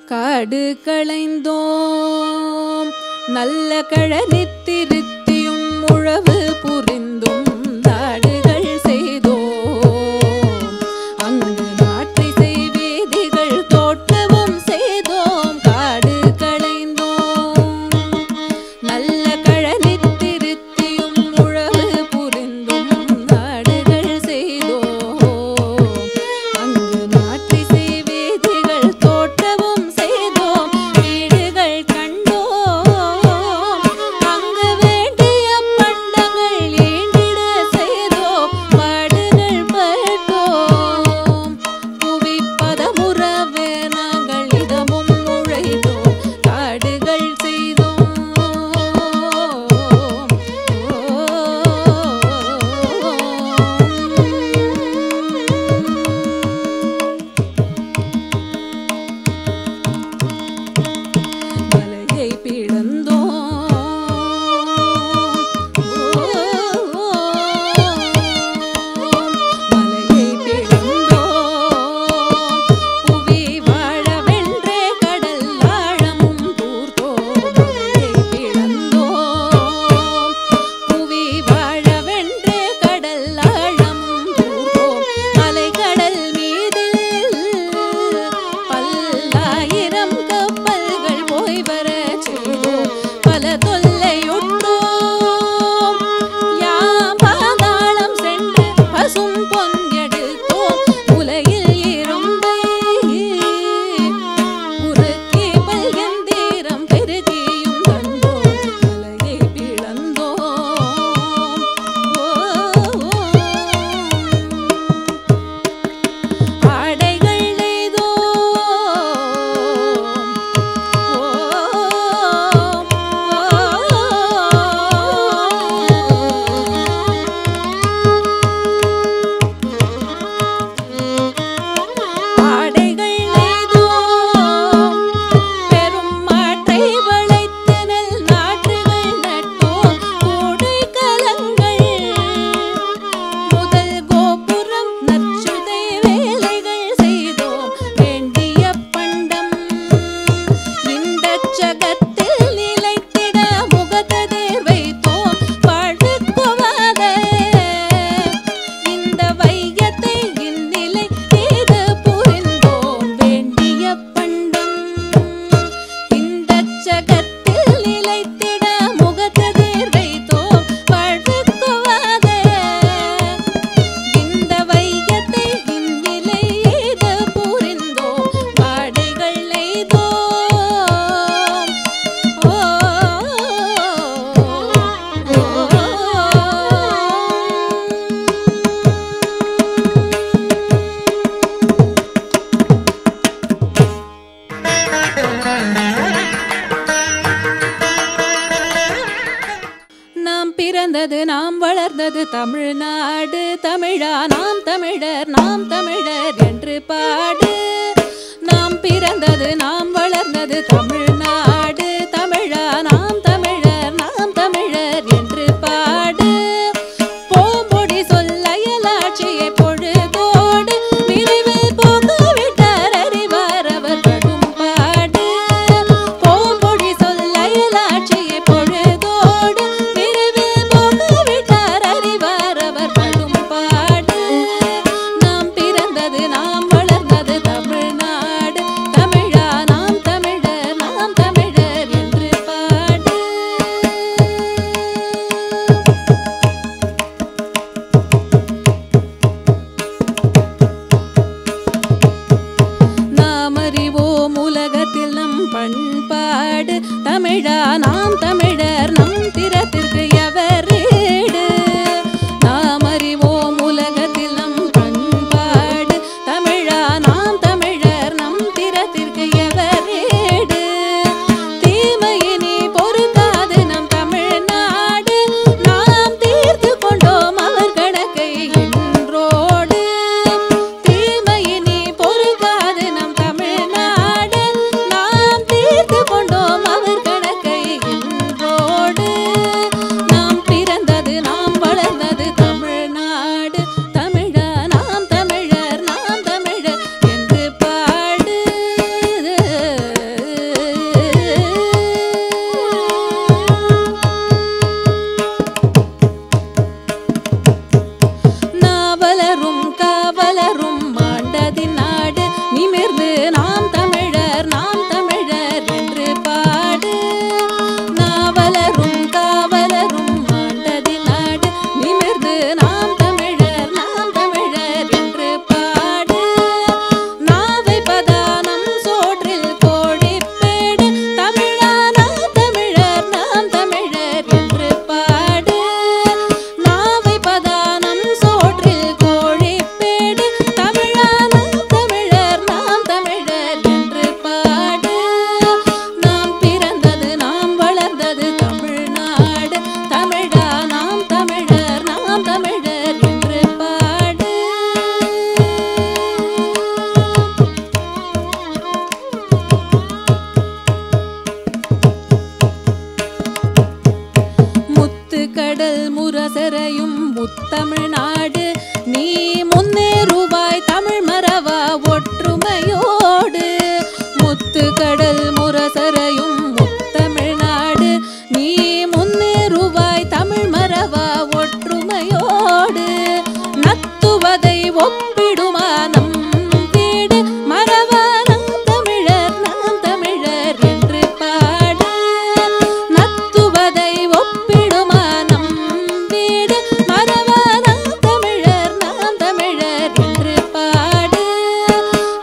காடு களைந்தோம் நல்ல கழனித்திருத்தியும் உழவு புரிந்தும் நாடுகள் செய்தோம் அங்கு நாட்டை செய்வேதிகள் தோற்றவும் செய்தோம் காடு களைந்தோம் நல்ல கழனித்திருத்தியும் உழவு புரிந்தும் நாடுகள் செய்தோம் அங்கு நாட்டை செய்வேதிகள் தோற்றவும் செய்தோம் வீடுகள் கண்டோம் அங்கு வேண்டிய பண்டங்கள் ஈண்டிட செய்தோம் பாடுகள் பட்டோம் புவி பதமுறவே நாங்கள் இதமும் உழைத்தோம் காடுகள் செய்தோம் மலையை பிளந்தோம் மலையை பிளந்தோம் புவி வாழவென்றே கடல் ஆழமும் தூர்த்தோம் மலையை பிளந்தோம் புவி வாழவென்றே கடல் ஆழமும் தூர்த்தோம் அலைகடல் மீதில் பல்லாயிரம் கப்பல்கள் போய் வரச் செய்தோம் பல தொல்லையுற்றோம் யாம் பாதாளம் சென்று பசும் பொன் எடுத்தோம் உலகில் இரும்பை உருக்கி பல்யந்தீரம் பெருகியும் தந்தோம் மலையை பிளந்தோம் ஆடைகள் நெய்தோம் ஆடைகள் நெய்தோம் பெரும் மாற்றை வளைத்து நெல் நாற்றுகள் நட்டோம் கூடை கலங்கள் முதல் கோபுரம் நற்சுதை வேலைகள் செய்தோம் வேண்டிய பண்டம் இந்த ஜகத்தில் நிலைத்திட முகத்ததிர் வைத்தோம் வாழ்வுக்குவாத இந்த வையத்தை இந்நிலை ஏது புரிந்தோம் வேண்டிய பண்டம் இந்த ஜகத்தில் நிலைத்திட முகத்ததிர் வைத்தோம் வாழ்வுக்குவாத இந்த வையத்தை இந்நிலை ஏது புரிந்தோம் பாடைகள் நெய்தோம் நாம் பிறந்தது நாம் வளர்ந்தது தமிழ்நாடு தமிழா நாம் தமிழர் என்று பாடு நாம் பிறந்தது நாம் வளர்ந்தது தமிழ்நாடு தமிழா நாம் தமிழர் என்று பாடு போம்பொடி சொல்ல இயலாட்சியை பொழுதோடு விரைவில் போக்குவிட்டார் அறிவார் அவர் படும் பாடு போம்பொடி சொல்ல இயலாட்சியை பொழுதோடு விரைவில் போக்குவிட்டார் அறிவார் அவர் படும் பாடு நாம் பிறந்தது நாம் வளர்ந்தது நத்துவதை ஒப்பிடுமா நம் வீடு மறவானம் தமிழர் நாம் தமிழர் என்று பாடு நத்துவதை ஒப்பிடுமா நம் வீடு மறவானம் தமிழர் நாம் தமிழர் என்று பாடு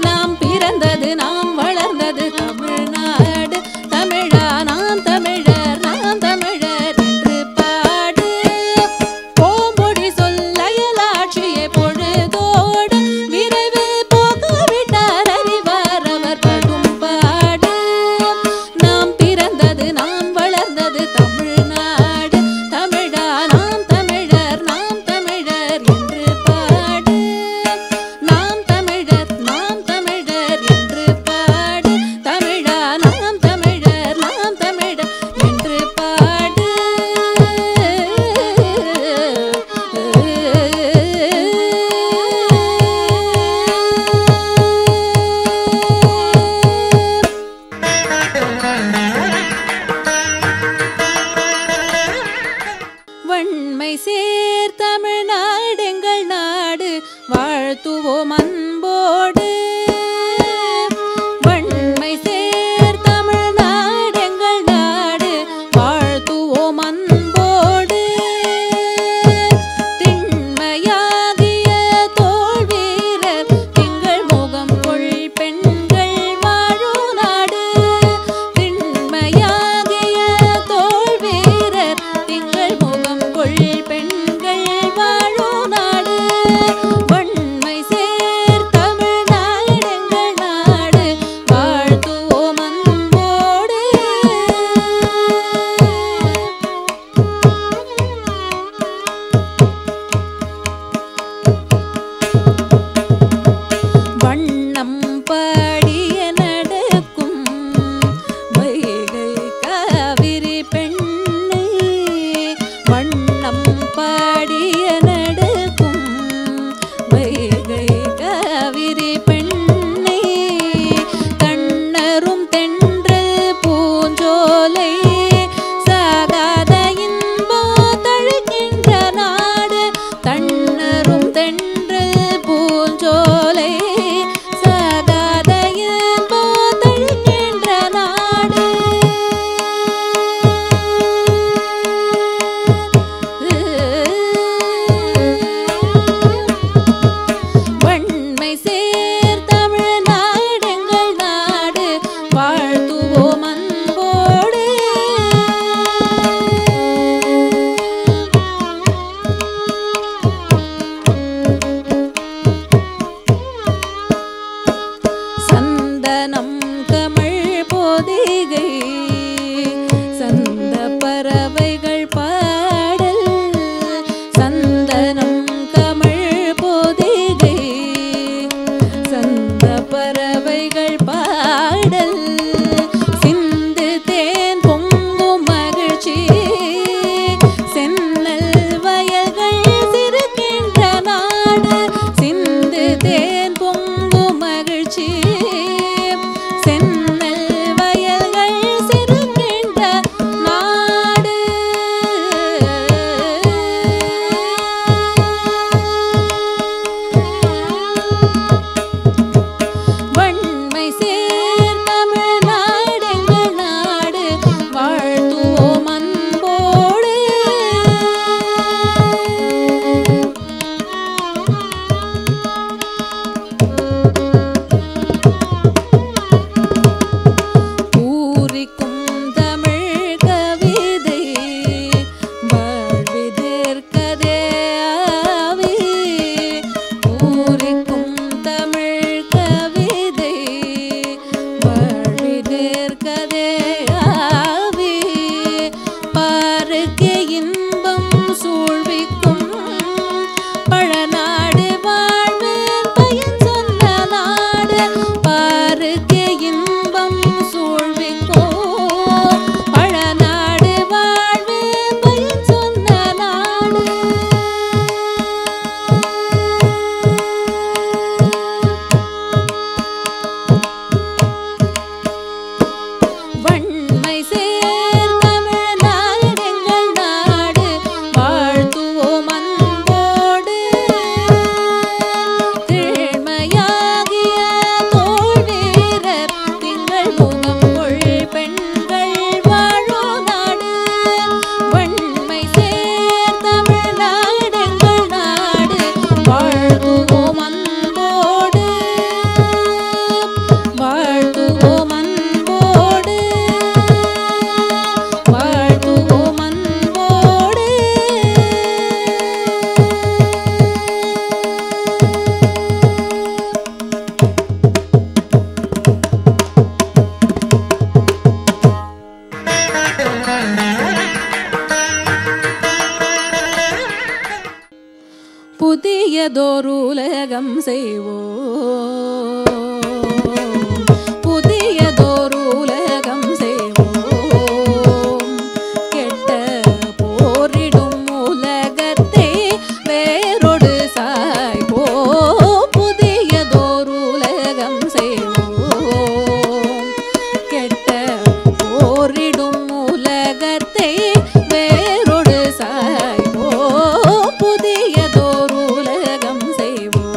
நாம் பிறந்தது நாம் வளர்ந்தது தமிழ்நாடு தமிழா நாம் தமிழர் நாம் தமிழர் என்று பாடு போம்பொடி சொல்லயலாட்சியை பொழுதோடு விரைவு போகவிட்டார் அறிவார் அவர் படும் பாடு நாம் பிறந்தது நாம் வளர்ந்தது தமிழ்நாடு தமிழா நாம் தமிழர் நாம் தமிழர் என்று பாடு நாம் தமிழர் என்று பாடு தமிழா நாம் தமிழர் என்று பாடு வன்மை சேர் தமிழ்நாடு எங்கள் நாடு வாழ்த்துவோம் அன்போடு வன்மை சேர் தமிழ்நாடு எங்கள் நாடு வாழ்த்துவோம் அன்போடு திண்மையாகிய தோல் வீரர் திங்கள் முகம் கொள் பெண்கள் வாழும் நாடு திண்மையாகிய தோல் வீரர் திங்கள் முகம் கொள் பெண்கள் வாழும் நாடு வன்மை சேர் வாழ்த்துவோம் அன்போடு வாழ்த்துவோம் அன்போடு வாழ்த்துவோம் அன்போடு புதியதோருலகம் செய்வோம் புதியதோருலகம் செய்வோம் கெட்ட போரிடும் உலகத்தை வேறொடு சாய்வோம் புதியதோருலகம் செய்வோம் கெட்ட போரிடும் உலகத்தை வேறொடு சாய்வோம் புதியதோர் உலகம் செய்வோம்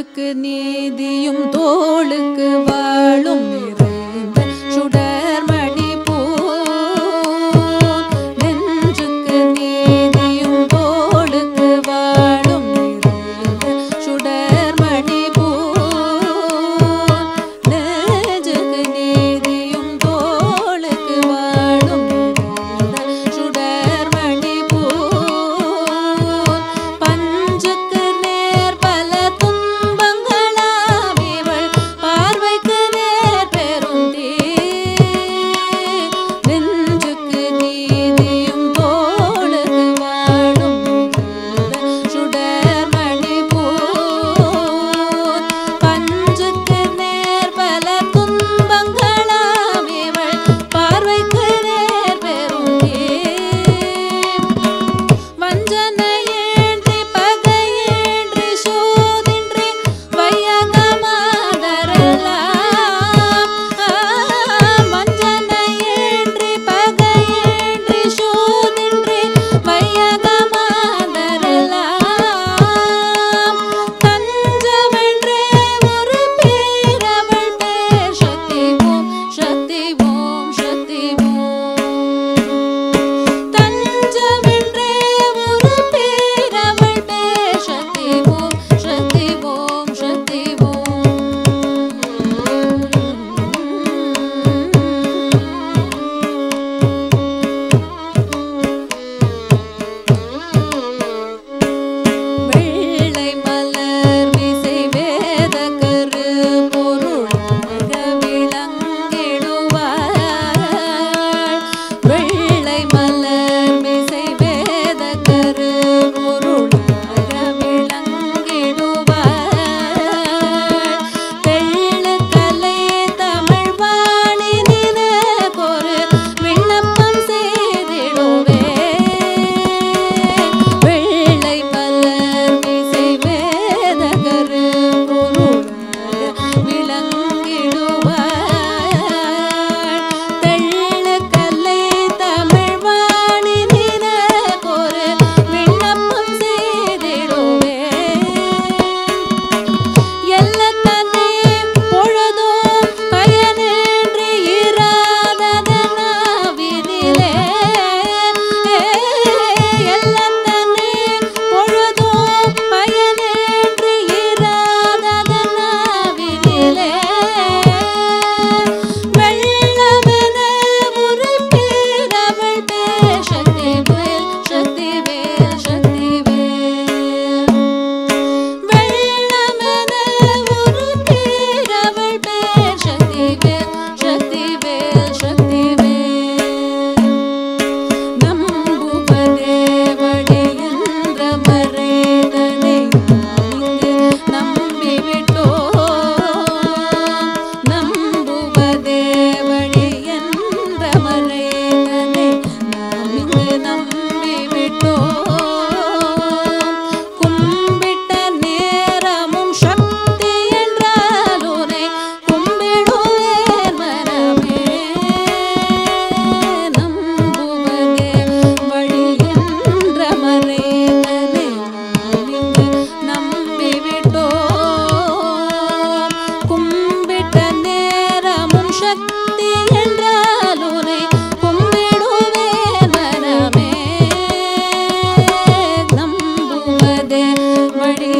நெஞ்சுக்கு நீதியும் தோளுக்கு வாழும் நிறைந்த சுடர்மணி பூ நெஞ்சுக்கு நீதியும் தோளுக்கு வாழும் நிறைந்த சுடர்மணி பூ நெஞ்சுக்கு நீதியும் தோளுக்கு வாழும் நிறைந்த சுடர்மணி பூ பஞ்சுக்கு நேர் பல துன்பங்களாம் இவள் பார்வைக்கு நேர் பெருந்தீ நெஞ்சுக்கு நீதியும் தோளுக்கு வாழும் சுடர்மணி பூ பஞ்சுக்கு நேர் பல துன்பங்களாம் இவள் பார்வைக்கு நேர் பெருந்தீ வஞ்சனையேன்றி பகையேன்றி சூதின்றி வையகமாதரலாம் வஞ்சனையேன்றி பகையேன்றி சூதின்றி வையகமாதரலாம் தஞ்சமென்றே ஒரு பேரவள் பேர் சக்தி ஓம் சக்தி ஓம் சக்தி ஓம் தஞ்சமென்றே ஒரு பேரவள் பேர் சக்தி ஓம் சக்தி ஓம் சக்தி ஓம் வெள்ளை மலர் மிசை வேத கரு பொருளாக விளங்கிடுவாள் வெள்ளை மலர் மிசை வேத கரு பொருளாக விளங்கிடுவாள் தெள்ளுக்கலை தமிழ் வாணி நினக்கொரு விண்ணப்பம் செய்திடுவே வெள்ளை மலர் மிசை வேத கரு பொருளாக விளங்கிடுவாள் தெள்ளுக்கலை தமிழ் வாணி நினக்கொரு விண்ணப்பம் செய்திடுவே எல்லத்தனை பொழுதும் பயனின்றி இராதத நாவினிலே எல்லத்தனை பொழுதும் பயனின்றி இராதத நாவினிலே வெள்ளமென ஒரு பேரவள் பேர் சக்தி வேல் சக்தி வேல் சக்தி வேல் வெள்ளமென ஒரு பேரவள் பேர் சக்தி வேல் சக்தி வேல் சக்தி வேல் நம்புவதே வழி என்ற மறைதனை இங்கு நம்பிவிட்டோம் நம்புவதே வழி என்ற மறைதனை நாம் இங்கு நம்பிவிட்டோம் கும்பிட்ட நேரமும் சக்தி என்றால் உனை கும்பிடுவேன் மனமே நம்புவதே வழி என்ற மறைதனை நாம் இங்கு நம்பிவிட்டோம் கும்பிட்ட நேரமும் சக்தி என்றால் உனை கும்பிடுவேன் மனமே நம்புவதே வழி